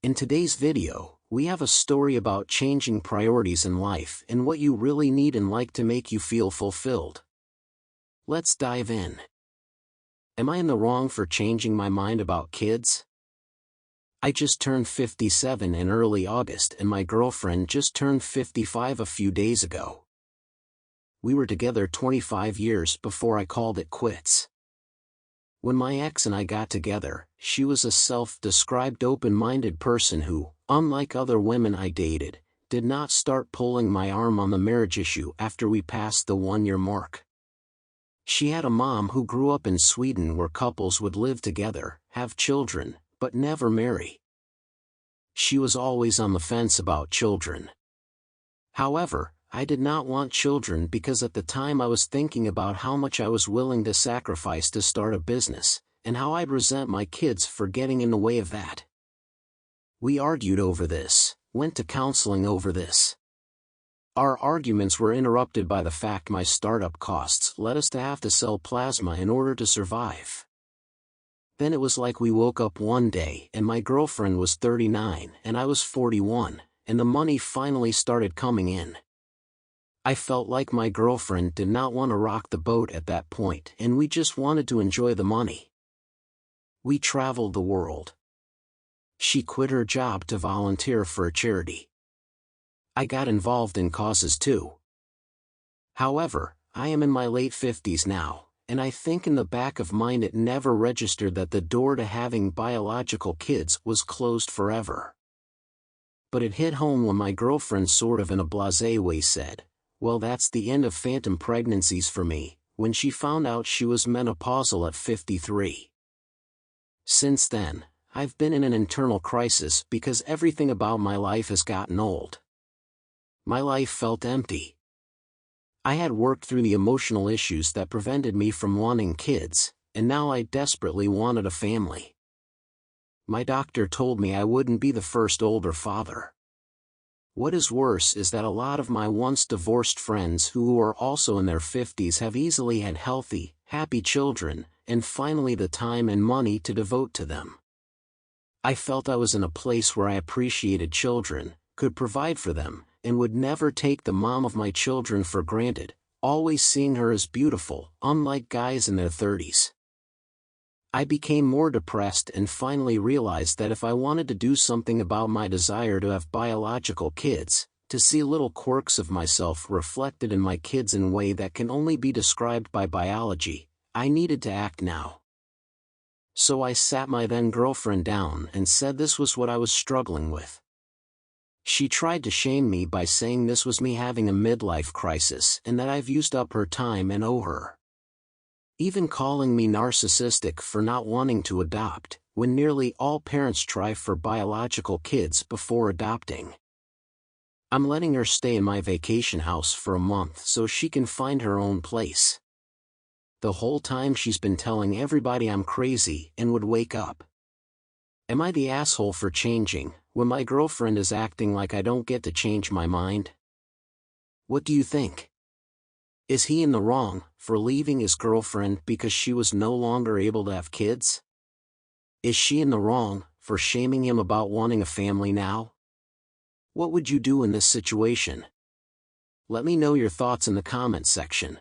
In today's video, we have a story about changing priorities in life and what you really need and like to make you feel fulfilled. Let's dive in. Am I in the wrong for changing my mind about kids? I just turned 57 in early August and my girlfriend just turned 55 a few days ago. We were together 25 years before I called it quits. When my ex and I got together, she was a self-described open-minded person who, unlike other women I dated, did not start pulling my arm on the marriage issue after we passed the 1-year mark. She had a mom who grew up in Sweden where couples would live together, have children, but never marry. She was always on the fence about children. However, I did not want children because at the time I was thinking about how much I was willing to sacrifice to start a business, and how I'd resent my kids for getting in the way of that. We argued over this, went to counseling over this. Our arguments were interrupted by the fact my startup costs led us to have to sell plasma in order to survive. Then it was like we woke up one day and my girlfriend was 39 and I was 41, and the money finally started coming in. I felt like my girlfriend did not want to rock the boat at that point and we just wanted to enjoy the money. We traveled the world. She quit her job to volunteer for a charity. I got involved in causes too. However, I am in my late 50s now, and I think in the back of mind it never registered that the door to having biological kids was closed forever. But it hit home when my girlfriend sort of in a blasé way said, "Well, that's the end of phantom pregnancies for me," when she found out she was menopausal at 53. Since then, I've been in an internal crisis because everything about my life has gotten old. My life felt empty. I had worked through the emotional issues that prevented me from wanting kids, and now I desperately wanted a family. My doctor told me I wouldn't be the first older father. What is worse is that a lot of my once divorced friends who are also in their 50s have easily had healthy, happy children, and finally the time and money to devote to them. I felt I was in a place where I appreciated children, could provide for them, and would never take the mom of my children for granted, always seeing her as beautiful, unlike guys in their 30s. I became more depressed and finally realized that if I wanted to do something about my desire to have biological kids, to see little quirks of myself reflected in my kids in a way that can only be described by biology, I needed to act now. So I sat my then girlfriend down and said this was what I was struggling with. She tried to shame me by saying this was me having a midlife crisis and that I've used up her time and owe her. Even calling me narcissistic for not wanting to adopt, when nearly all parents try for biological kids before adopting. I'm letting her stay in my vacation house for a month so she can find her own place. The whole time she's been telling everybody I'm crazy and would wake up. Am I the asshole for changing, when my girlfriend is acting like I don't get to change my mind? What do you think? Is he in the wrong for leaving his girlfriend because she was no longer able to have kids? Is she in the wrong for shaming him about wanting a family now? What would you do in this situation? Let me know your thoughts in the comments section.